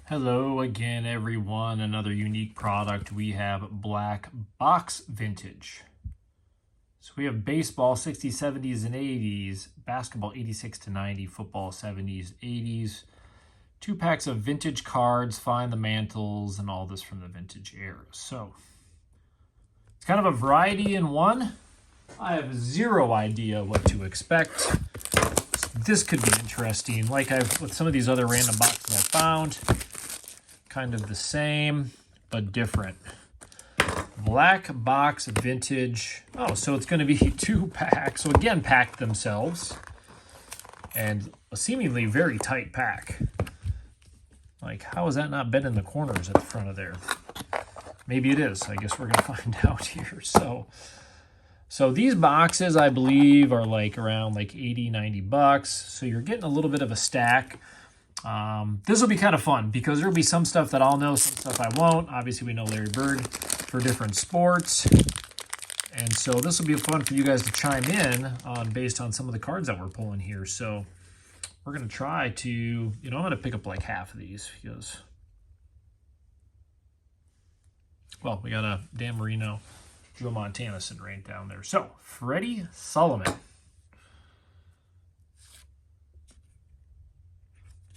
Hello again, everyone. Another unique product. We have Black Box Vintage. So we have baseball 60s, 70s, and 80s, basketball 86 to 90, football 70s, 80s. 2 packs of vintage cards, find the mantles, and all this from the vintage era. So it's kind of a variety in one. I have zero idea what to expect. This could be interesting. Like with some of these other random boxes I found, kind of the same, but different. Black Box Vintage. Oh, so it's going to be 2 packs. So again, packed themselves. And a seemingly very tight pack. Like, how has that not been in the corners at the front of there? Maybe it is. I guess we're going to find out here. So these boxes, I believe, are like around like 80, 90 bucks. So you're getting a little bit of a stack. This will be kind of fun because there'll be some stuff that I'll know, some stuff I won't. Obviously, we know Larry Bird for different sports. And so this will be fun for you guys to chime in on based on some of the cards that we're pulling here. So we're going to try to, I'm going to pick up like half of these because, well, we got a Dan Marino, Joe Montana sitting right down there. So Freddie Solomon.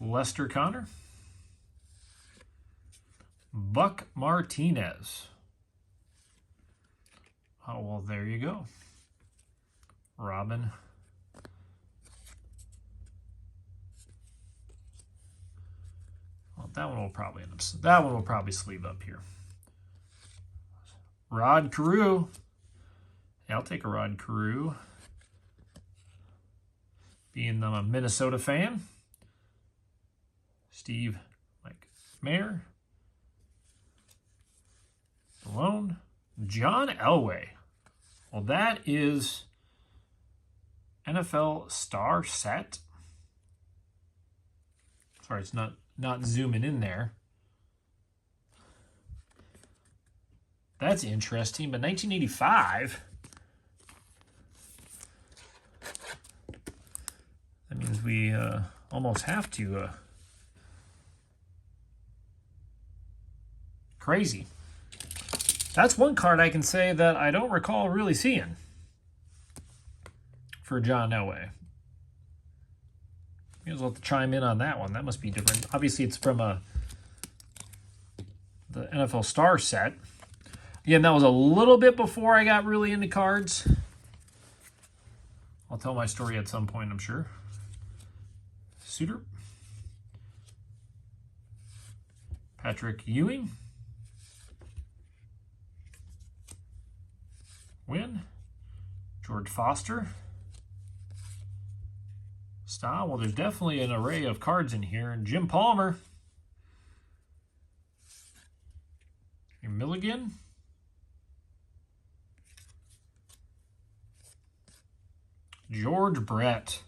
Lester Connor. Buck Martinez. Oh, well, there you go. Robin. Well, that one will probably sleeve up here. Rod Carew. Yeah, I'll take a Rod Carew. Being a Minnesota fan. Steve Mayer. Malone. John Elway. Well, that is NFL star set. Sorry, it's not zooming in there. That's interesting, but 1985. That means we almost have to. Crazy. That's one card I can say that I don't recall really seeing for John Elway. You guys will have to chime in on that one. That must be different. Obviously, it's from the NFL Star set. Again, that was a little bit before I got really into cards. I'll tell my story at some point, I'm sure. Suter. Patrick Ewing. Win. George Foster. Style. Well, there's definitely an array of cards in here. And Jim Palmer. Your Milligan. George Brett.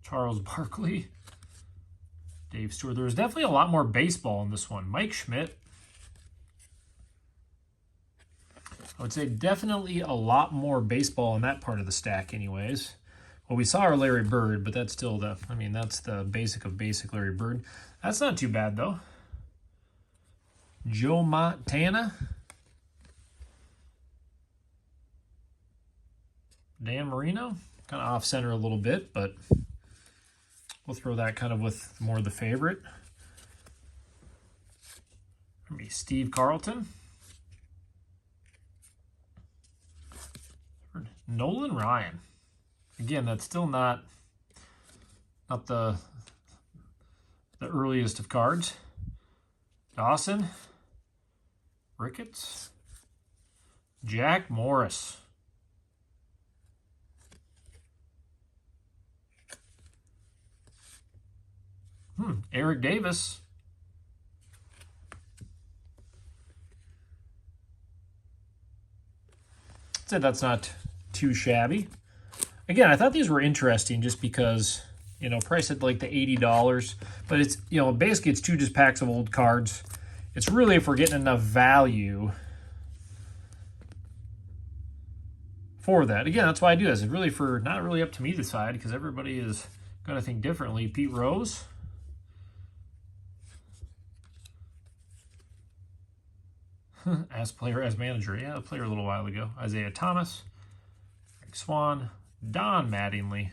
Charles Barkley. Dave Stewart. There was definitely a lot more baseball in this one. Mike Schmidt. I would say definitely a lot more baseball in that part of the stack anyways. Well, we saw our Larry Bird, but that's still that's the basic of basic Larry Bird. That's not too bad, though. Joe Montana. Dan Marino. Kind of off-center a little bit, but we'll throw that kind of with more of the favorite. Steve Carlton. Nolan Ryan. Again, that's still not the earliest of cards. Dawson. Ricketts. Jack Morris. Eric Davis. I'd say that's not too shabby. Again, I thought these were interesting just because, price at like the $80. But it's, basically it's 2 just packs of old cards. It's really if we're getting enough value for that. Again, that's why I do this. It's really for not really up to me to decide because everybody is going to think differently. Pete Rose. As player, as manager. Yeah, a player a little while ago. Isaiah Thomas. Greg Swan. Don Mattingly.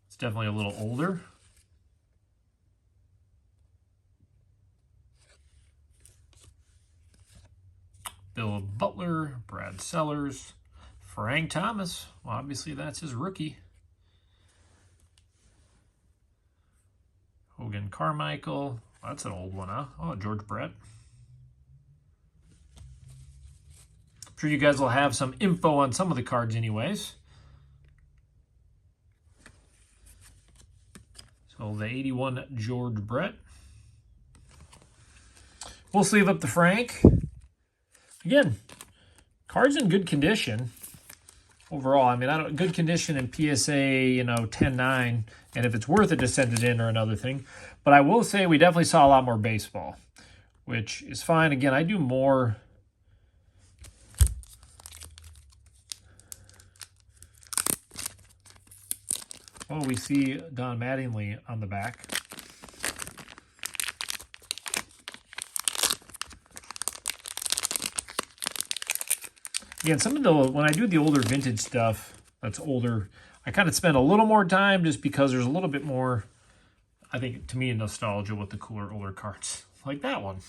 It's definitely a little older. Bill Butler, Brad Sellers, Frank Thomas. Well, obviously, that's his rookie. Hogan Carmichael. That's an old one, huh? Oh, George Brett. I'm sure you guys will have some info on some of the cards anyways. So the 81 George Brett. We'll sleeve up the Frank. Again, cards in good condition overall. I mean, good condition in PSA, 10-9, and if it's worth it to send it in or another thing. But I will say we definitely saw a lot more baseball, which is fine. Again, I do more. Oh, we see Don Mattingly on the back. Again, when I do the older vintage stuff that's older, I kind of spend a little more time just because there's a little bit more, I think, to me, nostalgia with the cooler, older cards. Like that one.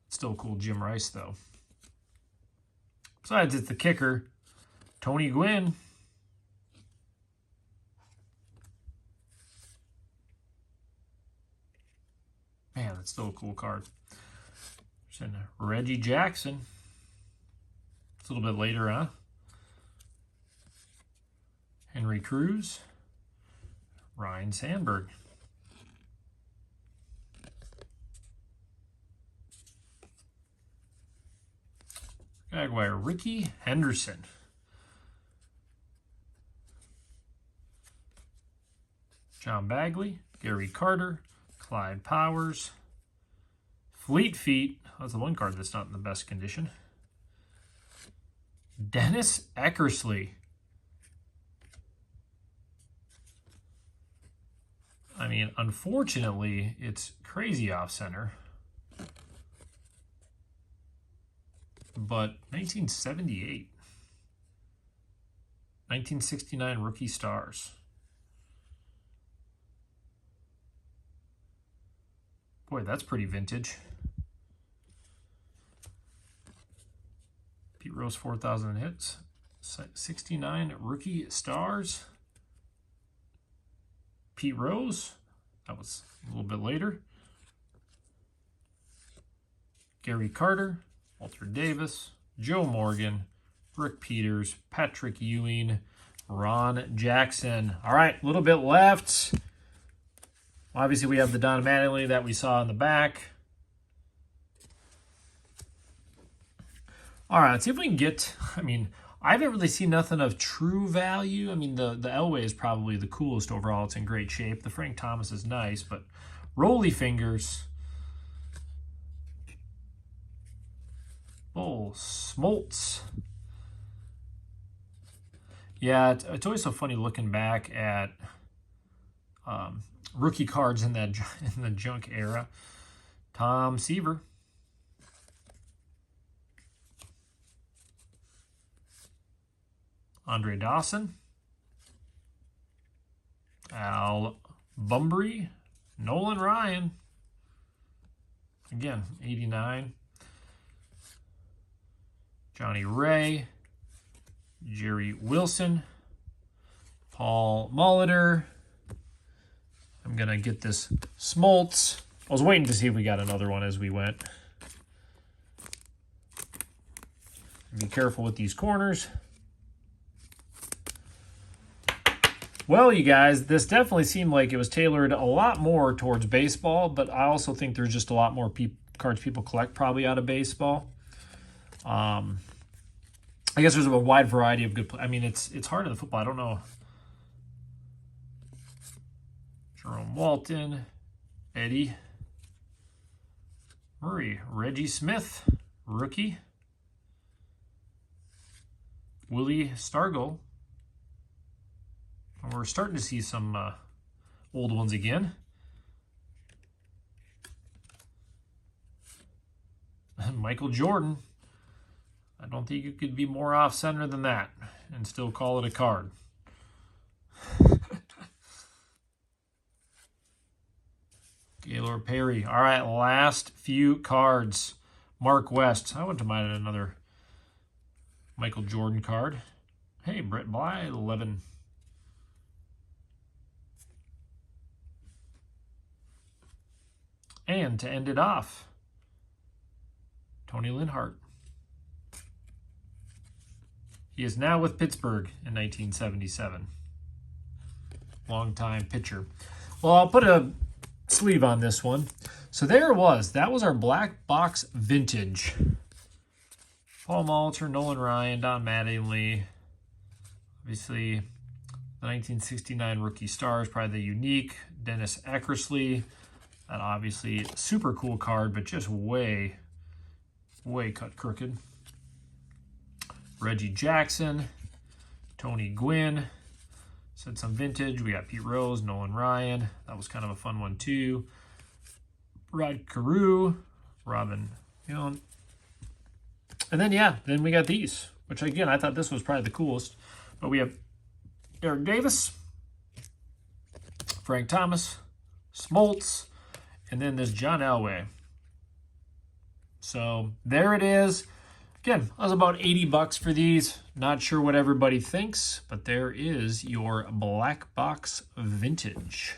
Still cool Jim Rice, though. Besides, it's the kicker, Tony Gwynn. Man, that's still a cool card. And Reggie Jackson. It's a little bit later, huh? Henry Cruz. Ryan Sandberg. Jaguar Ricky Henderson. John Bagley. Gary Carter. Clyde Powers. Fleet Feet. That's the one card that's not in the best condition. Dennis Eckersley. I mean, unfortunately, it's crazy off-center. But 1978. 1969 Rookie Stars. Boy, that's pretty vintage. Pete Rose, 4,000 hits. 69 Rookie Stars. Pete Rose. That was a little bit later. Gary Carter. Walter Davis. Joe Morgan. Rick Peters. Patrick Ewing. Ron Jackson. All right, a little bit left. Obviously, we have the Don Mattingly that we saw in the back. All right, let's see if we can get, I mean, I haven't really seen nothing of true value. I mean, the Elway is probably the coolest overall. It's in great shape. The Frank Thomas is nice, but Rolly Fingers. Oh, Smoltz. Yeah, it's always so funny looking back at rookie cards in the junk era. Tom Seaver. Andre Dawson. Al Bumbry. Nolan Ryan. Again, 89. Johnny Ray. Jerry Wilson. Paul Molitor. I'm going to get this Smoltz. I was waiting to see if we got another one as we went. Be careful with these corners. Well, you guys, this definitely seemed like it was tailored a lot more towards baseball, but I also think there's just a lot more cards people collect probably out of baseball. I guess there's a wide variety of good. I mean, it's hard in the football. I don't know. Jerome Walton, Eddie, Murray, Reggie Smith, rookie. Willie Stargell. We're starting to see some old ones again. Michael Jordan. I don't think you could be more off-center than that and still call it a card. Gaylord Perry. All right, last few cards. Mark West. I wouldn't mind another Michael Jordan card. Hey, Brett Bly, 11. And to end it off, Tony Linhart. He is now with Pittsburgh in 1977. Longtime pitcher. Well, I'll put a sleeve on this one. So there it was. That was our black box vintage. Paul Malter, Nolan Ryan, Don Mattingly. Obviously, the 1969 rookie stars, probably the unique. Dennis Eckersley. And obviously, super cool card, but just way cut crooked. Reggie Jackson, Tony Gwynn. Said some vintage. We got Pete Rose, Nolan Ryan. That was kind of a fun one too. Rod Carew, Robin, and then then we got these, which again I thought this was probably the coolest. But we have Eric Davis, Frank Thomas, Smoltz, and then this John Elway. So there it is. Again, that was about $80 for these. Not sure what everybody thinks, but there is your black box vintage.